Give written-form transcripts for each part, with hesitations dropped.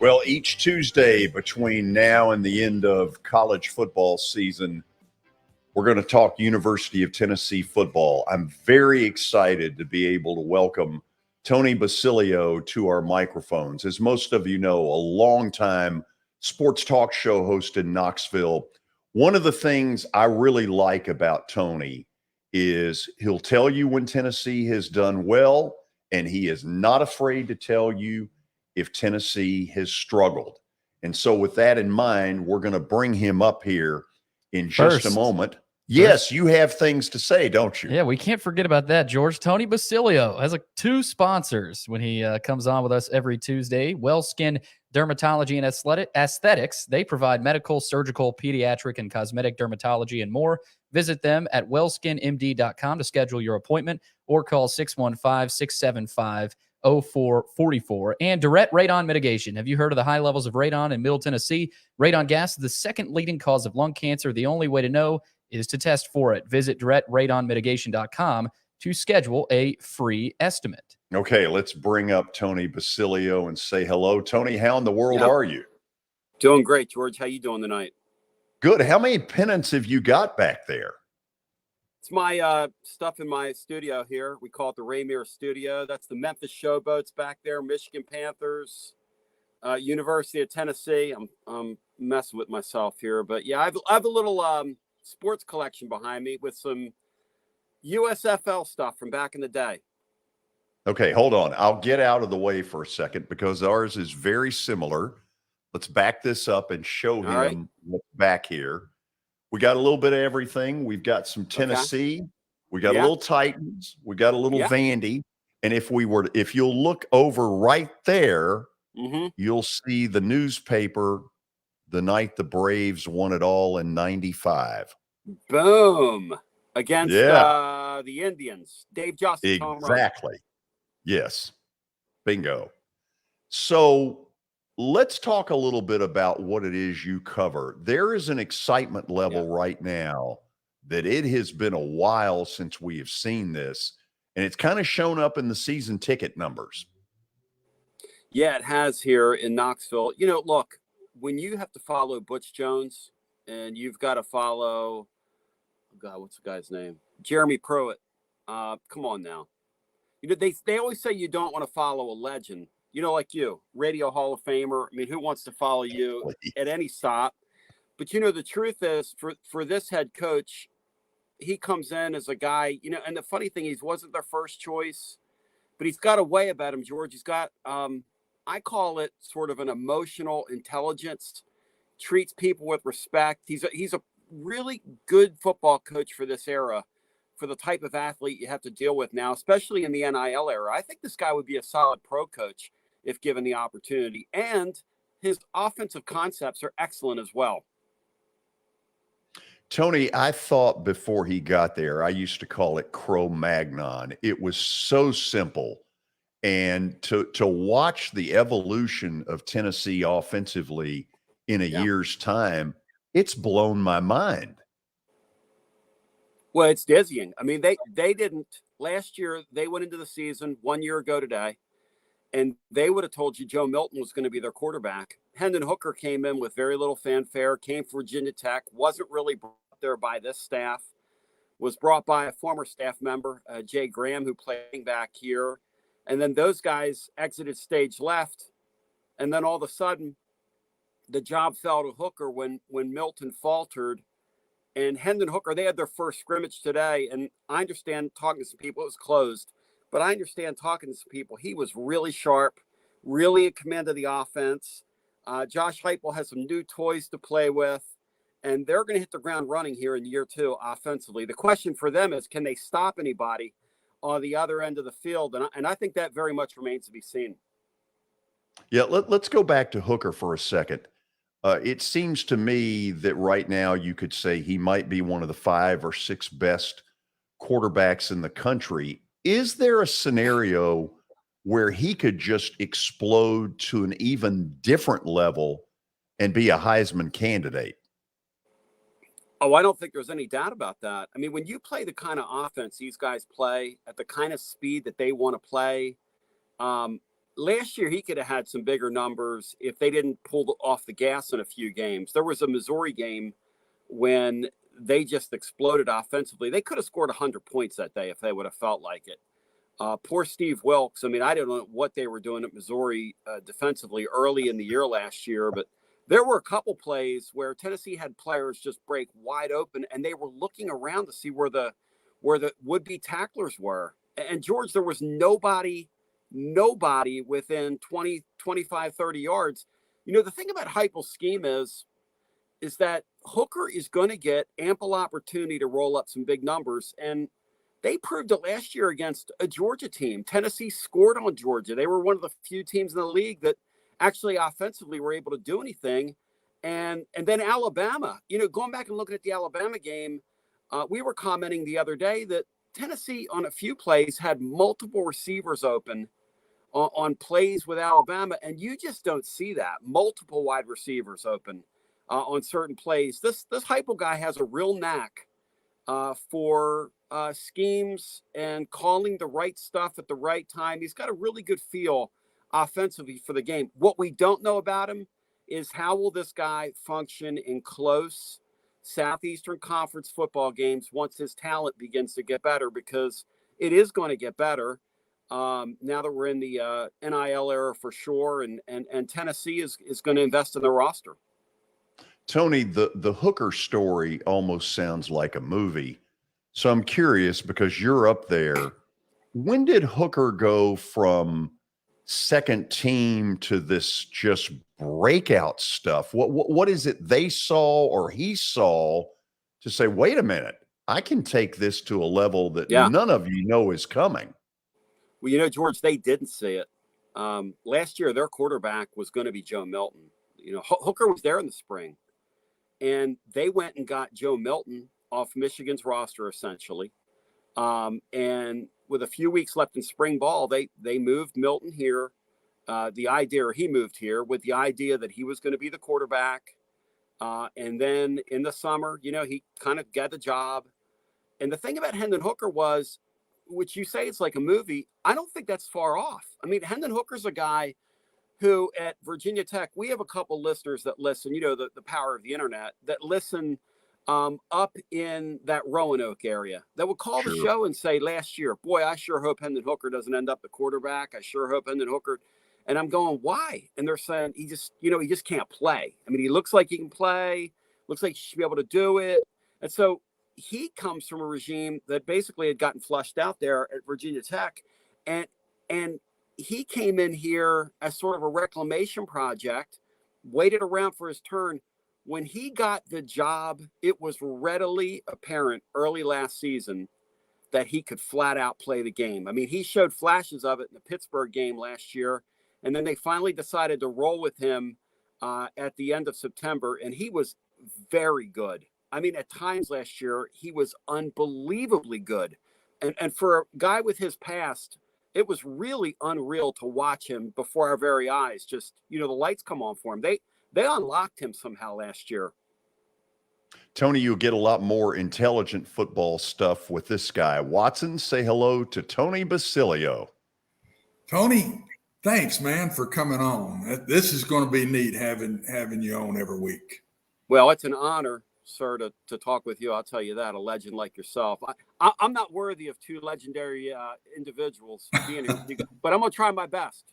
Well, each Tuesday between now and the end of college football season, we're going to talk University of Tennessee football. I'm very excited to be able to welcome Tony Basilio to our microphones. As most of you know, a longtime sports talk show host in Knoxville. One of the things I really like about Tony is he'll tell you when Tennessee has done well, and he is not afraid to tell you if Tennessee has struggled. And so with that in mind, we're going to bring him up here in just a moment. Yes, you have things to say, don't you? Yeah, we can't forget about that, George. Tony Basilio has two sponsors when he comes on with us every Tuesday. WellSkin Dermatology and Aesthetics. They provide medical, surgical, pediatric, and cosmetic dermatology and more. Visit them at wellskinmd.com to schedule your appointment or call 615-675-0444. And Direct Radon Mitigation. Have you heard of the high levels of radon in Middle Tennessee? Radon gas is the second leading cause of lung cancer. The only way to know is to test for it. Visit directradonmitigation.com to schedule a free estimate. Okay, let's bring up Tony Basilio and say hello. Tony, how in the world are you? Doing great, George. How you doing tonight? Good. How many pennants have you got back there? It's my stuff in my studio here. We call it the Raymere Studio. That's the Memphis Showboats back there, Michigan Panthers, University of Tennessee. I'm messing with myself here, but yeah, I have a little sports collection behind me with some USFL stuff from back in the day. Okay, hold on. I'll get out of the way for a second because ours is very similar. Let's back this up and show him what's back here. We got a little bit of everything. We've got some Tennessee. Okay. We got a little Titans. We got a little Vandy. And if you'll look over right there, you'll see the newspaper the night the Braves won it all in 95. Boom. Against the Indians. Dave Justice. Exactly. Yes. Bingo. So let's talk a little bit about what it is you cover. There is an excitement level right now that it has been a while since we have seen this, and it's kind of shown up in the season ticket numbers. Yeah, it has here in Knoxville. You know, look, when you have to follow Butch Jones and you've got to follow, what's the guy's name? Jeremy Pruitt. Come on now. You know, they always say you don't want to follow a legend. You know, like you, Radio Hall of Famer. I mean, who wants to follow you at any stop? But, you know, the truth is for this head coach, he comes in as a guy, you know, and the funny thing, he wasn't their first choice, but he's got a way about him, George. He's got, I call it sort of an emotional intelligence, treats people with respect. He's a really good football coach for this era, for the type of athlete you have to deal with now, especially in the NIL era. I think this guy would be a solid pro coach if given the opportunity. And his offensive concepts are excellent as well. Tony, I thought before he got there, I used to call it Cro-Magnon. It was so simple. And to watch the evolution of Tennessee offensively in a year's time, it's blown my mind. Well, it's dizzying. I mean, they didn't last year. They went into the season 1 year ago today, and they would have told you Joe Milton was going to be their quarterback. Hendon Hooker came in with very little fanfare, came from Virginia Tech, wasn't really brought there by this staff, was brought by a former staff member, Jay Graham, who played back here. And then those guys exited stage left. And then all of a sudden, the job fell to Hooker when Milton faltered. And Hendon Hooker, they had their first scrimmage today. And I understand talking to some people, it was closed. But I understand talking to some people, he was really sharp, really in command of the offense. Josh Heupel has some new toys to play with. And they're going to hit the ground running here in year two offensively. The question for them is, can they stop anybody on the other end of the field? And I think that very much remains to be seen. Yeah, let's go back to Hooker for a second. It seems to me that right now you could say he might be one of the 5 or 6 best quarterbacks in the country. Is there a scenario where he could just explode to an even different level and be a Heisman candidate? Oh, I don't think there's any doubt about that. I mean, when you play the kind of offense these guys play at the kind of speed that they want to play, last year he could have had some bigger numbers if they didn't pull off the gas in a few games. There was a Missouri game when they just exploded offensively. They could have scored 100 points that day if they would have felt like it. Poor Steve Wilkes. I mean, I don't know what they were doing at Missouri defensively early in the year last year, but there were a couple plays where Tennessee had players just break wide open, and they were looking around to see where the would-be tacklers were. And George, there was nobody within 20, 25, 30 yards. You know, the thing about Heupel's scheme is that Hooker is going to get ample opportunity to roll up some big numbers. And they proved it last year against a Georgia team. Tennessee scored on Georgia. They were one of the few teams in the league that actually offensively were able to do anything. And then Alabama, you know, going back and looking at the Alabama game, we were commenting the other day that Tennessee on a few plays had multiple receivers open on plays with Alabama. And you just don't see that. Multiple wide receivers open on certain plays. This Heupel guy has a real knack for schemes and calling the right stuff at the right time. He's got a really good feel offensively for the game. What we don't know about him is how will this guy function in close Southeastern Conference football games once his talent begins to get better, because it is going to get better now that we're in the NIL era for sure, and Tennessee is going to invest in their roster. Tony, the Hooker story almost sounds like a movie. So I'm curious, because you're up there, when did Hooker go from second team to this just breakout stuff? What is it they saw or he saw to say, wait a minute, I can take this to a level that none of you know is coming? Well, you know, George, they didn't see it. Last year, their quarterback was going to be Joe Milton. You know, Hooker was there in the spring, and they went and got Joe Milton off Michigan's roster, essentially. And with a few weeks left in spring ball, they moved Milton here. He moved here with the idea that he was going to be the quarterback. And then in the summer, you know, he kind of got the job. And the thing about Hendon Hooker was, which you say it's like a movie, I don't think that's far off. I mean, Hendon Hooker's a guy who at Virginia Tech, we have a couple listeners that listen, you know, the power of the internet, that listen up in that Roanoke area, that would call the show and say last year, boy, I sure hope Hendon Hooker doesn't end up the quarterback. I sure hope Hendon Hooker. And I'm going, why? And they're saying he just can't play. I mean, he looks like he can play, looks like he should be able to do it. And so he comes from a regime that basically had gotten flushed out there at Virginia Tech. And he came in here as sort of a reclamation project, waited around for his turn. When he got the job, it was readily apparent early last season that he could flat out play the game. I mean, he showed flashes of it in the Pittsburgh game last year, and then they finally decided to roll with him at the end of September, and he was very good. I mean, at times last year, he was unbelievably good. And for a guy with his past, it was really unreal to watch him before our very eyes. Just, you know, the lights come on for him. They unlocked him somehow last year. Tony, you'll get a lot more intelligent football stuff with this guy. Watson, say hello to Tony Basilio. Tony, thanks, man, for coming on. This is going to be neat having you on every week. Well, it's an honor, sir, to talk with you. I'll tell you that, a legend like yourself. I'm not worthy of two legendary individuals being here, but I'm going to try my best.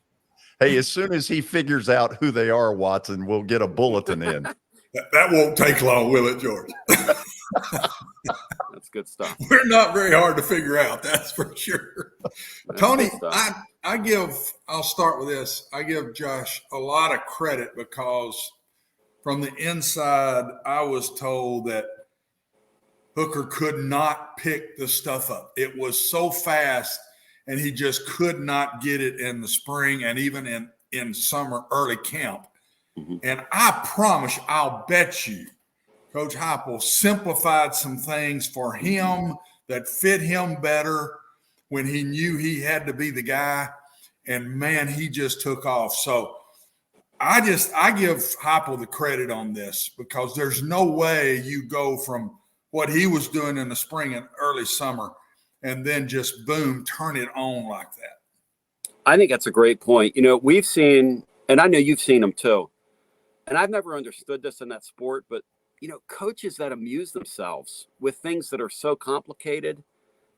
Hey, as soon as he figures out who they are, Watson, we'll get a bulletin in. That won't take long, will it, George? That's good stuff. We're not very hard to figure out, that's for sure. That's Tony, I'll start with this. I give Josh a lot of credit because from the inside, I was told that Hooker could not pick the stuff up. It was so fast, and he just could not get it in the spring and even in summer early camp. Mm-hmm. And I promise, I'll bet you, Coach Heupel simplified some things for him that fit him better when he knew he had to be the guy. And, man, he just took off. So I give Heupel the credit on this, because there's no way you go from what he was doing in the spring and early summer and then just, boom, turn it on like that. I think that's a great point. We've seen, and I know you've seen them too, and I've never understood this in that sport, but coaches that amuse themselves with things that are so complicated,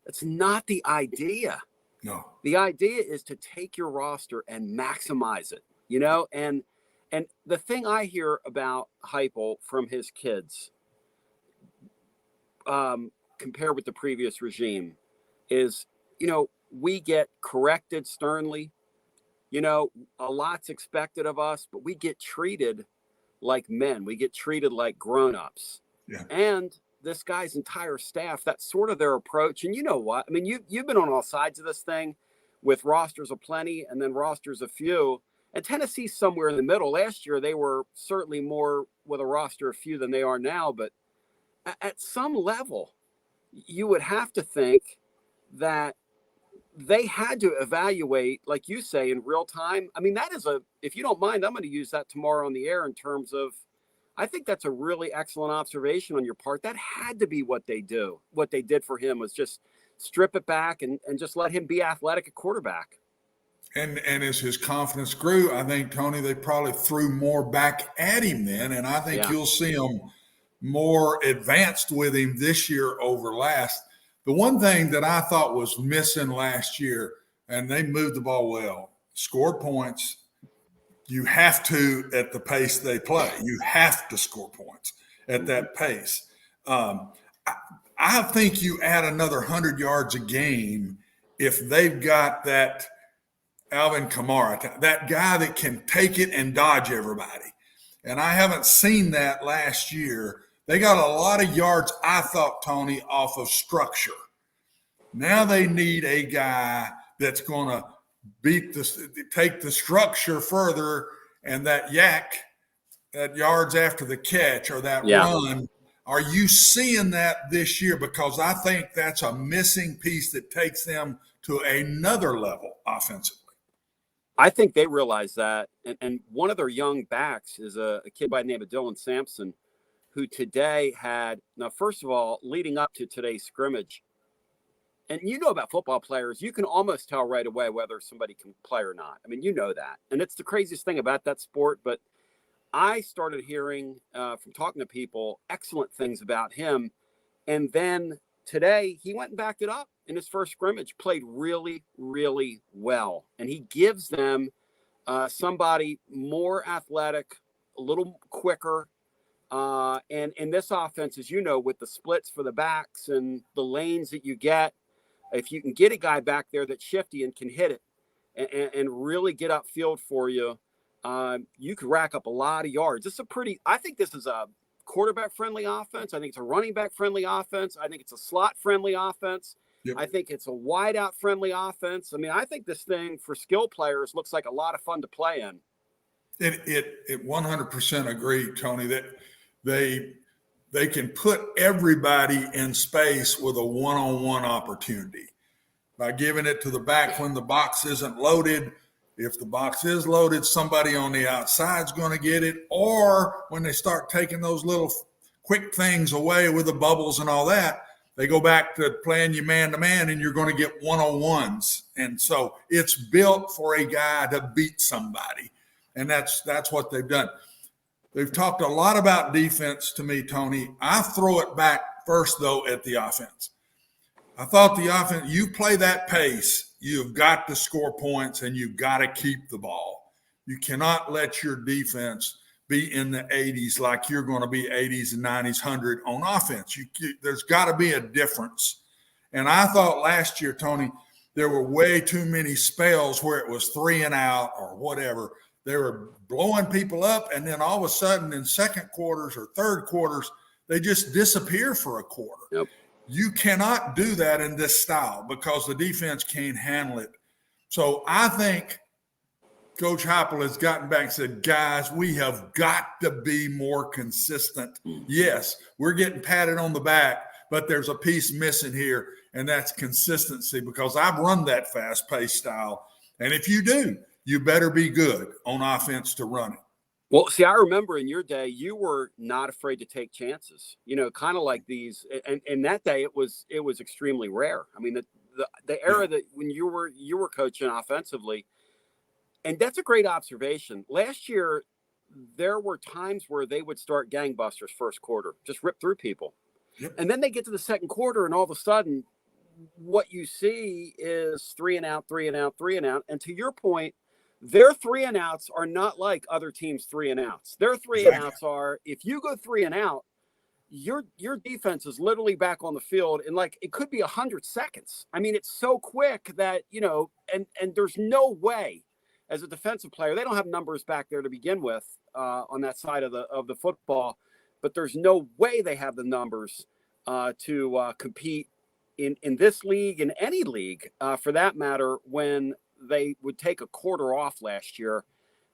that's not the idea. No. The idea is to take your roster and maximize it, and the thing I hear about Heupel from his kids, compared with the previous regime, is, we get corrected sternly. A lot's expected of us, but we get treated like men. We get treated like grown-ups. Yeah. And this guy's entire staff, that's sort of their approach. And you know what? I mean, you've been on all sides of this thing with rosters of plenty and then rosters of few. And Tennessee's somewhere in the middle. Last year, they were certainly more with a roster of few than they are now. But at some level, you would have to think that they had to evaluate, like you say, in real time. I mean, that is if you don't mind, I'm going to use that tomorrow on the air in terms of, I think that's a really excellent observation on your part. That had to be what they do. What they did for him was just strip it back and just let him be athletic at quarterback. And as his confidence grew, I think, Tony, they probably threw more back at him then. And I think you'll see him more advanced with him this year over last. The one thing that I thought was missing last year, and they moved the ball well, scored points. You have to at the pace they play. You have to score points at that pace. I think you add another 100 yards a game if they've got that Alvin Kamara, that guy that can take it and dodge everybody. And I haven't seen that last year. They got a lot of yards, I thought, Tony, off of structure. Now they need a guy that's going to take the structure further, and that yards after the catch or that run. Are you seeing that this year? Because I think that's a missing piece that takes them to another level offensively. I think they realize that. And one of their young backs is a kid by the name of Dylan Sampson, who today now, first of all, leading up to today's scrimmage, and about football players, you can almost tell right away whether somebody can play or not. I mean, that. And it's the craziest thing about that sport. But I started hearing from talking to people excellent things about him. And then today he went and backed it up in his first scrimmage, played really, really well. And he gives them somebody more athletic, a little quicker. And in this offense, as with the splits for the backs and the lanes that you get, if you can get a guy back there that's shifty and can hit it and really get upfield for you, you could rack up a lot of yards. I think this is a quarterback-friendly offense. I think it's a running back-friendly offense. I think it's a slot-friendly offense. Yep. I think it's a wide-out-friendly offense. I mean, I think this thing for skill players looks like a lot of fun to play in. It 100% agree, Tony, that they can put everybody in space with a one-on-one opportunity by giving it to the back when the box isn't loaded. If the box is loaded, somebody on the outside is going to get it. Or when they start taking those little quick things away with the bubbles and all that, they go back to playing you man-to-man, and you're going to get one-on-ones. And so it's built for a guy to beat somebody, and that's what they've done. They've talked a lot about defense to me, Tony. I throw it back first, though, at the offense. I thought the offense, you play that pace, you've got to score points, and you've got to keep the ball. You cannot let your defense be in the 80s like you're going to be 80s and 90s, 100 on offense. There's got to be a difference. And I thought last year, Tony, there were way too many spells where it was 3 and out or whatever. They were blowing people up, and then all of a sudden in second quarters or third quarters, they just disappear for a quarter. Yep. You cannot do that in this style because the defense can't handle it. So I think Coach Heupel has gotten back and said, guys, we have got to be more consistent. Yes, we're getting patted on the back, but there's a piece missing here, and that's consistency, because I've run that fast-paced style. And if you do, you better be good on offense to run it. Well, see, I remember in your day, you were not afraid to take chances, kind of like these. And that day, it was extremely rare. I mean, the era that when you were coaching offensively, and that's a great observation. Last year, there were times where they would start gangbusters first quarter, just rip through people. Yep. And then they get to the second quarter, and all of a sudden, what you see is 3 and out, 3 and out, 3 and out. And to your point, their 3 and outs are not like other teams' 3 and outs. Their 3 and outs are, if you go 3 and out, your defense is literally back on the field in like it could be 100 seconds. I mean, it's so quick that, you know, and there's no way as a defensive player, they don't have numbers back there to begin with on that side of the football, but there's no way they have the numbers to compete in this league, in any league for that matter, when they would take a quarter off last year,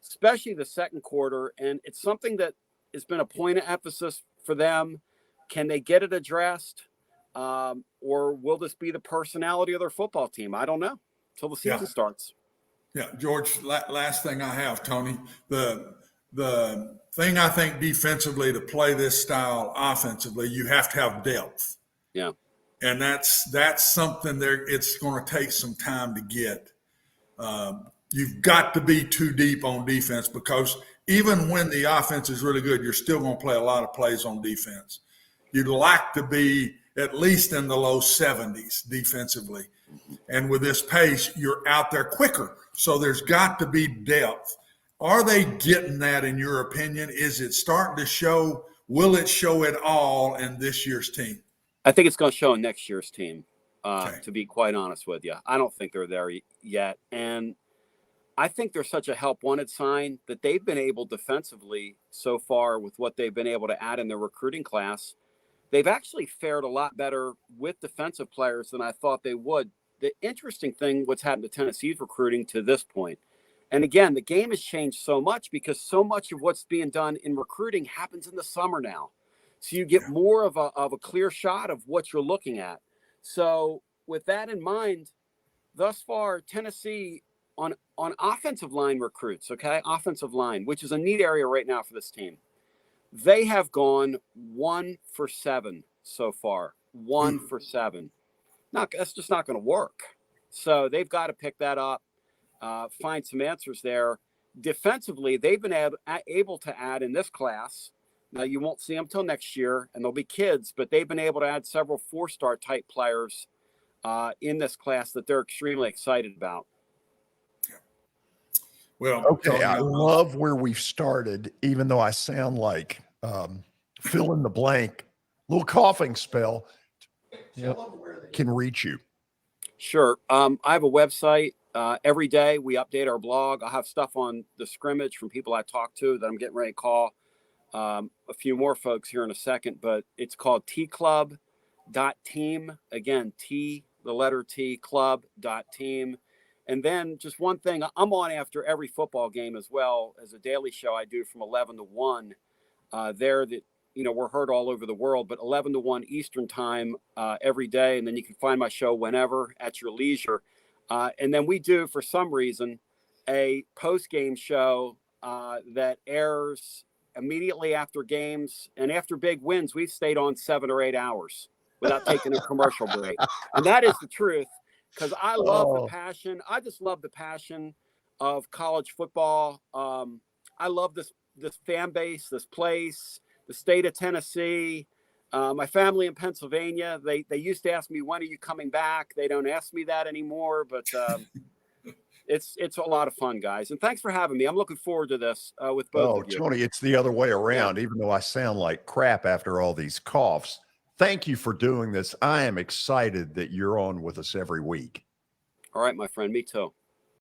especially the second quarter. And it's something that has been a point of emphasis for them. Can they get it addressed? Or will this be the personality of their football team? I don't know until the season starts. Yeah, George, last thing I have, Tony, the thing I think defensively to play this style offensively, you have to have depth. Yeah. And that's something there. It's going to take some time to get. You've got to be too deep on defense, because even when the offense is really good, you're still going to play a lot of plays on defense. You'd like to be at least in the low 70s defensively. And with this pace, you're out there quicker. So there's got to be depth. Are they getting that, in your opinion? Is it starting to show? Will it show at all in this year's team? I think it's going to show in next year's team, Okay. to be quite honest with you. I don't think they're there yet. And I think they're such a help wanted sign that they've been able defensively so far with what they've been able to add in their recruiting class. They've actually fared a lot better with defensive players than I thought they would. The interesting thing, what's happened to Tennessee's recruiting to this point. And again, the game has changed so much because so much of what's being done in recruiting happens in the summer now. So you get more of a clear shot of what you're looking at. So with that in mind, thus far, Tennessee on offensive line recruits, offensive line, which is a neat area right now for this team. They have gone 1 for 7 so far. 1 for 7. That's just not going to work. So they've got to pick that up, find some answers there. Defensively, they've been able to add in this class. Now, you won't see them till next year, and they'll be kids, but they've been able to add several 4-star type players in this class that they're extremely excited about. Well, okay, I love where we've started, even though I sound like fill in the blank, little coughing spell. Yep. Tell them where they can reach you. Sure. I have a website. Every day we update our blog. I'll have stuff on the scrimmage from people I talk to that I'm getting ready to call. A few more folks here in a second, but it's called tclub.team. Again, the letter T, club.team. And then just one thing, I'm on after every football game as well as a daily show I do from 11 to 1 there that, you know, we're heard all over the world, but 11 to 1 Eastern time every day. And then you can find my show whenever at your leisure. And then we do, for some reason, a post-game show that airs immediately after games. And after big wins, we've stayed on 7 or 8 hours without taking a commercial break. And that is the truth. Because I love the passion. I just love the passion of college football. I love this fan base, this place, the state of Tennessee. My family in Pennsylvania, they used to ask me, when are you coming back? They don't ask me that anymore, but it's a lot of fun, guys. And thanks for having me. I'm looking forward to this with both of you. Tony, it's the other way around. Yeah. Even though I sound like crap after all these coughs, thank you for doing this. I am excited that you're on with us every week. All right, my friend. Me too.